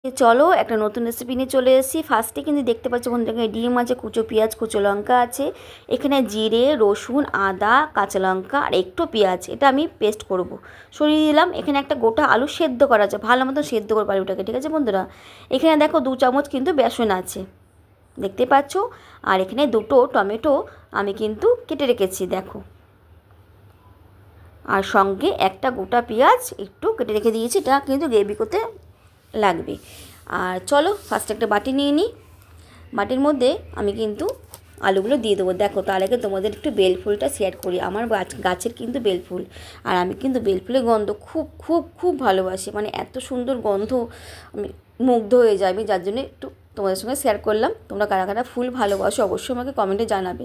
চলো একটা নতুন রেসিপি নিয়ে চলে এসেছি। ফার্স্টে কিন্তু দেখতে পাচ্ছ বন্ধুরা, ডিম আছে, কুচো পেঁয়াজ, কুচো লঙ্কা আছে, এখানে জিরে, রসুন, আদা, কাঁচা লঙ্কা আর একটু পেঁয়াজ, এটা আমি পেস্ট করব। সরিয়ে দিলাম। এখানে একটা গোটা আলু সেদ্ধ করা আছে, ভালো মতো সেদ্ধ করবো আলুটাকে, ঠিক আছে বন্ধুরা। এখানে দেখো 2 চামচ কিন্তু বেসন আছে, দেখতে পাচ্ছ। আর এখানে 2টো টমেটো আমি কিন্তু কেটে রেখেছি, দেখো। আর সঙ্গে একটা গোটা পেঁয়াজ একটু কেটে রেখে দিয়েছি, এটা কিন্তু গ্রেভি করতে লাগবে। আর চলো ফার্স্ট একটা বাটি নিয়ে নিই। বাটির মধ্যে আমি কিন্তু আলুগুলো দিয়ে দেবো। দেখো, তার আগে তোমাদের একটু বেলফুলটা শেয়ার করি। আমার গাছের কিন্তু বেলফুল, আর আমি কিন্তু বেলফুলের গন্ধ খুব খুব খুব ভালোবাসি, মানে এত সুন্দর গন্ধ, আমি মুগ্ধ হয়ে যাই। আমি যার জন্য একটু তোমাদের সঙ্গে শেয়ার করলাম। তোমরা কারা কারা ফুল ভালোবাসো অবশ্যই আমাকে কমেন্টে জানাবে।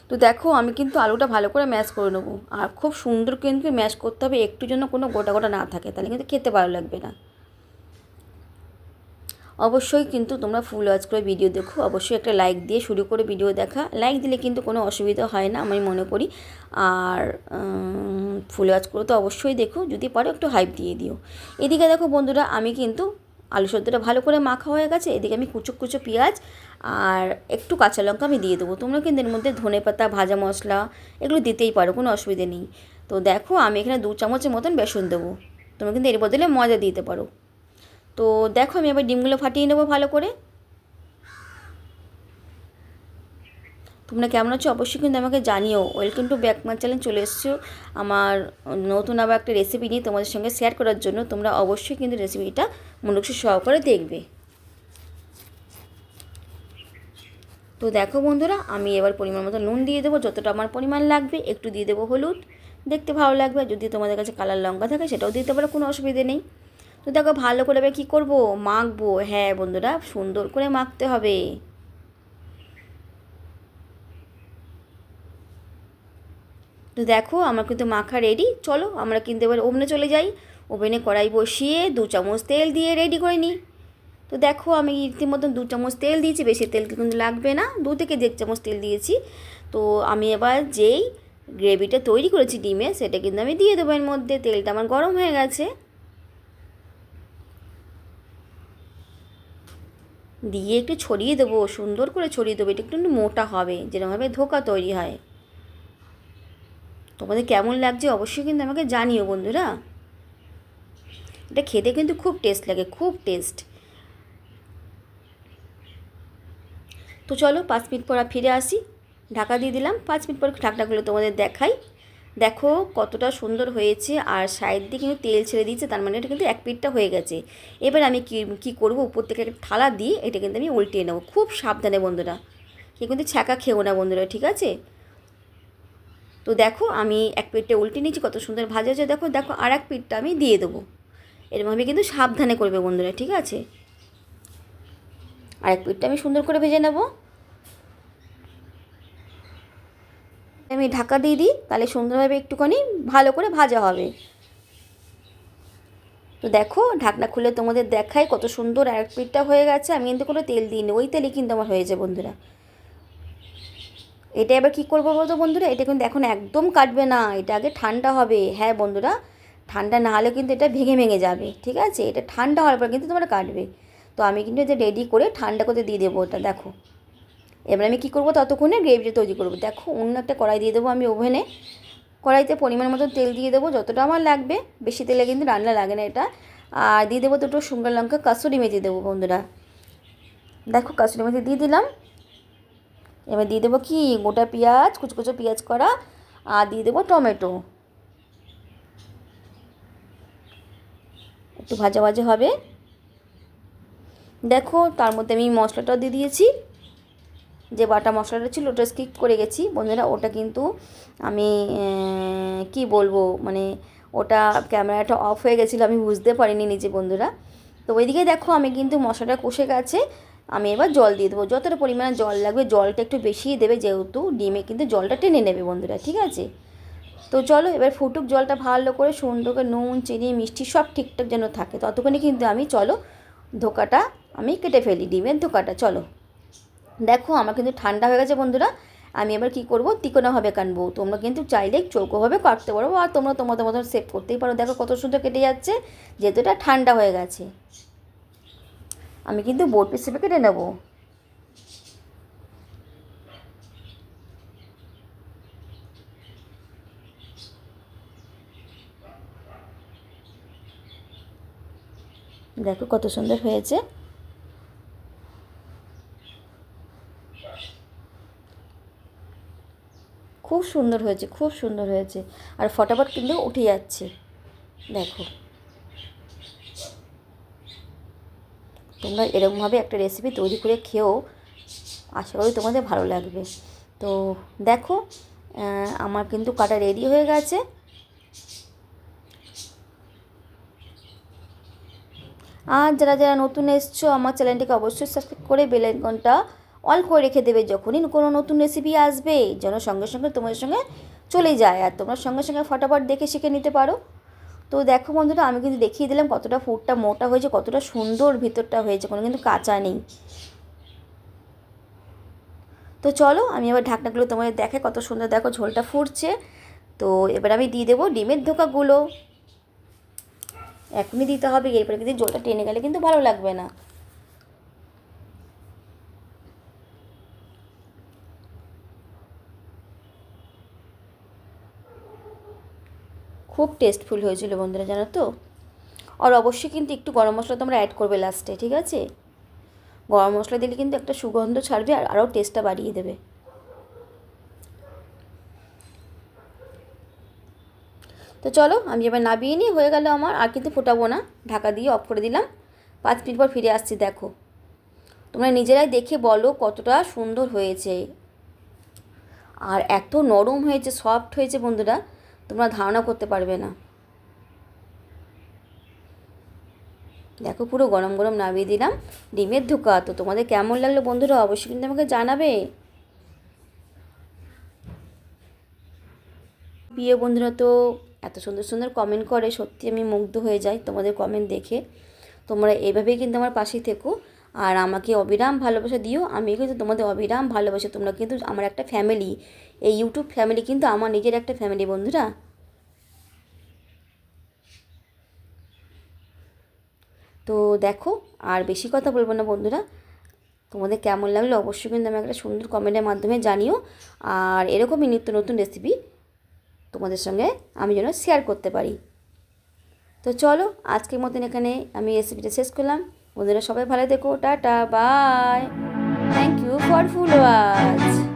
তো দেখো, আমি কিন্তু আলুটা ভালো করে ম্যাশ করে নেবো, আর খুব সুন্দর কিন্তু ম্যাশ করতে হবে, একটু জন্য কোনো গোটা গোটা না থাকে, তাহলে কিন্তু খেতে ভালো লাগবে না। অবশ্যই কিন্তু তোমরা ফুল ওয়াচ করে ভিডিও দেখো, অবশ্যই একটা লাইক দিয়ে শুরু করে ভিডিও দেখা। লাইক দিলে কিন্তু কোনো অসুবিধা হয় না আমি মনে করি। আর ফুল ওয়াচ করে তো অবশ্যই দেখো, যদি পারো একটু হাইপ দিয়ে দিও। এদিকে দেখো বন্ধুরা, আমি কিন্তু আলু সেদ্ধটা ভালো করে মাখা হয়ে গেছে। এদিকে আমি কুচো কুচো পেঁয়াজ আর একটু কাঁচা লঙ্কা আমি দিয়ে দেবো। তোমরা কিন্তু এর মধ্যে ধনেপাতা, ভাজা মশলা এগুলো দিতেই পারো, কোনো অসুবিধে নেই। তো দেখো, আমি এখানে 2 চামচের মতন বেসন দেবো। তোমরা কিন্তু এর বদলে মজা দিতে পারো। তো দেখো, আমি এবার ডিমগুলো ফাটিয়ে নেবো ভালো করে। তোমরা কেমন আছো অবশ্যই কিন্তু আমাকে জানিও। Welcome to back my channel, চলে এসেছো আমার নতুন আবার একটা রেসিপি নিয়ে তোমাদের সঙ্গে শেয়ার করার জন্য। তোমরা অবশ্যই কিন্তু রেসিপিটা মনোযোগ সহকারে দেখবে। তো দেখো বন্ধুরা, আমি এবার পরিমাণ মতো নুন দিয়ে দেবো, যতটা আমার পরিমাণ লাগবে। একটু দিয়ে দেবো হলুদ, দেখতে ভালো লাগবে। যদি তোমাদের কাছে কালার লঙ্কা থাকে সেটাও দিতে পারো, কোনো অসুবিধে নেই। তো দেখো, ভালো করে এবার কী করবো, মাখবো। হ্যাঁ বন্ধুরা, সুন্দর করে মাখতে হবে। তো দেখো, আমার কিন্তু মাখা রেডি। চলো আমরা কিন্তু এবার ওভেনে চলে যাই। ওভেনে কড়াই বসিয়ে 2 চামচ তেল দিয়ে রেডি করে নিই। তো দেখো, আমি রীতিমতো 2 চামচ তেল দিয়েছি, বেশি তেল কিন্তু লাগবে না, 2 থেকে 1.5 চামচ তেল দিয়েছি। তো আমি এবার যেই গ্রেভিটা তৈরি করেছি ডিমে, সেটা কিন্তু আমি দিয়ে দেবো এর মধ্যে। তেলটা আমার গরম হয়ে গেছে, দিয়ে একটু ছড়িয়ে দেবো, সুন্দর করে ছড়িয়ে দেবো। এটা একটু মোটা হবে, যেরকমভাবে ধোকা তৈরি হয়। তোমাদের কেমন লাগছে অবশ্যই কিন্তু আমাকে জানিও বন্ধুরা। এটা খেতে কিন্তু খুব টেস্ট লাগে, খুব টেস্ট। তো চলো 5 মিনিট পর ফিরে আসি। ঢাকা দিয়ে দিলাম। 5 মিনিট পর ঢাকনাগুলো তোমাদের দেখাই। দেখো কতটা সুন্দর হয়েছে, আর সাইড দিয়ে কিন্তু তেল ছেড়ে দিয়েছে, তার মানে এটা কিন্তু এক পিঠটা হয়ে গেছে। এবার আমি কী করবো, উপর থেকে একটা থালা দিয়ে এটা কিন্তু আমি উল্টিয়ে নেবো। খুব সাবধানে বন্ধুরা, কেউ কিন্তু ছ্যাঁকা খেও না বন্ধুরা, ঠিক আছে। তো দেখো, আমি এক পিঠটা উল্টে নিয়েছি, কত সুন্দর ভাজা হয়েছে। দেখো দেখো, আর এক পিঠটা আমি দিয়ে দেবো। এরকমভাবে কিন্তু সাবধানে করবে বন্ধুরা, ঠিক আছে। আর এক পিঠটা আমি সুন্দর করে ভেজে নেব। আমি ঢাকা দিয়ে দিই, তাহলে সুন্দরভাবে একটুখানি ভালো করে ভাজা হবে। তো দেখো, ঢাকনা খুলে তোমাদের দেখাই কত সুন্দর আর এক পিঠটা হয়ে গেছে। আমি কিন্তু কোনো তেল দিইনি, ওই তেলই কিন্তু আমার হয়েছে বন্ধুরা। এটা এবার কী করবো বলতো বন্ধুরা, এটা কিন্তু এখন একদম কাটবে না, এটা আগে ঠান্ডা হবে। হ্যাঁ বন্ধুরা, ঠান্ডা না হলে কিন্তু এটা ভেঙে ভেঙে যাবে, ঠিক আছে। এটা ঠান্ডা হওয়ার পর কিন্তু তোমরা কাটবে। তো আমি কিন্তু এটা রেডি করে ঠান্ডা করতে দিয়ে দেবো ওটা। দেখো, এবার আমি কী করবো, ততক্ষণে গ্রেভিটা তৈরি করবো। দেখো, অন্য একটা কড়াই দিয়ে দেবো আমি ওভেনে। কড়াইতে পরিমাণ মতো তেল দিয়ে দেবো, যতটা আমার লাগবে। বেশি তেলে কিন্তু রান্না লাগে না এটা। আর দিয়ে দেবো 2টো শুকনো লঙ্কা, কাসুরি মেথি দেবো বন্ধুরা। দেখো, কাসুরি মেথি দিয়ে দিলাম। এবার দিয়ে দেবো কি, গোটা পেঁয়াজ, কুচো কুচো পেঁয়াজ করা। আর দিয়ে দেবো টমেটো, একটু ভাজা ভাজা হবে। দেখো, তার মধ্যে আমি মশলাটাও দিয়ে দিয়েছি। যে বাটা মশলাটা ছিল ওটা স্কিপ করে গেছি বন্ধুরা, ওটা কিন্তু আমি কি বলবো, মানে ওটা ক্যামেরাটা অফ হয়ে গেছিলো, আমি বুঝতে পারিনি নিজে বন্ধুরা। তো ওইদিকে দেখো, আমি কিন্তু মশলাটা কষে গেছে। আমি এবার জল দিয়ে দেবো, যতটা পরিমাণে জল লাগবে। জলটা একটু বেশিই দেবে, যেহেতু ডিমে কিন্তু জলটা টেনে নেবে বন্ধুরা, ঠিক আছে। তো চলো এবার ফুটুক জলটা ভালো করে, সুন্দর করে নুন, চিনি, মিষ্টি সব ঠিকঠাক যেন থাকে, ততক্ষণে কিন্তু আমি চলো ধোকাটা আমি কেটে ফেলি, ডিমের ধোকাটা। চলো দেখো, আমার কিন্তু ঠান্ডা হয়ে গেছে বন্ধুরা। আমি এবার কী করবো, তিকোনাভাবে কাটবো। তোমরা কিন্তু চাইলে চৌকোভাবে কাটতে পারো, আর তোমরা তোমাদের মতন সেভ করতেই পারো। দেখো কত সুন্দর কেটে যাচ্ছে, যেহেতু এটা ঠান্ডা হয়ে গেছে। আমি কিন্তু বোর্ড পিস হিসেবে কেটে নেবো। দেখো কত সুন্দর হয়েছে। খুব সুন্দর হয়েছে, খুব সুন্দর হয়েছে, আর ফটাফট কিন্তু উঠে যাচ্ছে। দেখো তোমরা এরকমভাবে একটা রেসিপি তৈরি করে খেও, আশা করি তোমাদের ভালো লাগবে। তো দেখো আমার কিন্তু কাটা রেডি হয়ে গেছে। আর যারা যারা নতুন এসছো আমার চ্যানেলটিকে অবশ্যই সাবস্ক্রাইব করে বেল আইকনটা অল করে রেখে দেবে, যখনই কোনো নতুন রেসিপি আসবে যেন সঙ্গে সঙ্গে তোমাদের সঙ্গে চলে যায়, আর তোমরা সঙ্গে সঙ্গে ফটাফট দেখে শিখে নিতে পারো। তো দেখো বন্ধুরা, আমি কিন্তু দেখিয়ে দিলাম কতটা ফুডটা মোটা হয়েছে, কতটা সুন্দর ভিতরটা হয়েছে, কোনো কিন্তু কাঁচা নেই। তো চলো আমি এবার ঢাকনাগুলো তোমাদের দেখে কত সুন্দর, দেখো ঝোলটা ফুটছে। তো এবার আমি দিয়ে দেবো ডিমের ধোকাগুলো। এখনই দিতে হবে, এরপরে কিন্তু ঝোলটা টেনে গেলে কিন্তু ভালো লাগবে না। খুব টেস্টফুল হয়েছিল বন্ধুরা, জানো তো। আর অবশ্যই কিন্তু একটু গরম মশলা তোমরা অ্যাড করবে লাস্টে, ঠিক আছে? গরম মশলা দিলে কিন্তু একটা সুগন্ধ ছাড়বে আর আরও টেস্টটা বাড়িয়ে দেবে। তো চলো আমি এবার নাবিয়ে নিই, হয়ে গেল আমার, আর কিন্তু ফোটাবো না, ঢাকা দিয়ে অফ করে দিলাম। 5 মিনিট পর ফিরে আসছি। দেখো তোমরা নিজেরাই দেখে বলো কতটা সুন্দর হয়েছে, আর এত নরম হয়েছে, সফট হয়েছে বন্ধুরা, তোমরা ধারণা করতে পারবে না। দেখো পুরো গরম গরম নামিয়ে দিলাম ডিমের ধোকা। তো তোমাদের কেমন লাগলো বন্ধুরা অবশ্যই কিন্তু আমাকে জানাবে। প্রিয় বন্ধুরা তো এত সুন্দর সুন্দর কমেন্ট করে, সত্যি আমি মুগ্ধ হয়ে যাই তোমাদের কমেন্ট দেখে। তোমরা এইভাবেই কিন্তু আমার পাশেই থেকো আর আমাকে অবিরাম ভালোবাসা দিও। আমি কিন্তু তোমাদের অবিরাম ভালোবাসা, তোমরা কিন্তু আমার একটা ফ্যামিলি। এই ইউটিউব ফ্যামিলি কিন্তু আমার নিজের একটা ফ্যামিলি বন্ধুরা। তো দেখো আর বেশি কথা বলবো না বন্ধুরা, তোমাদের কেমন লাগলো অবশ্যই কিন্তু আমাকে একটা সুন্দর কমেন্টের মাধ্যমে জানিও। আর এরকমই নিত্য নতুন রেসিপি তোমাদের সঙ্গে আমি যেন শেয়ার করতে পারি। তো চলো আজকের মতন এখানে আমি রেসিপিটা শেষ করলাম। বন্ধুরা সবাই ভালো থেকো, tata bye, thank you for full watch.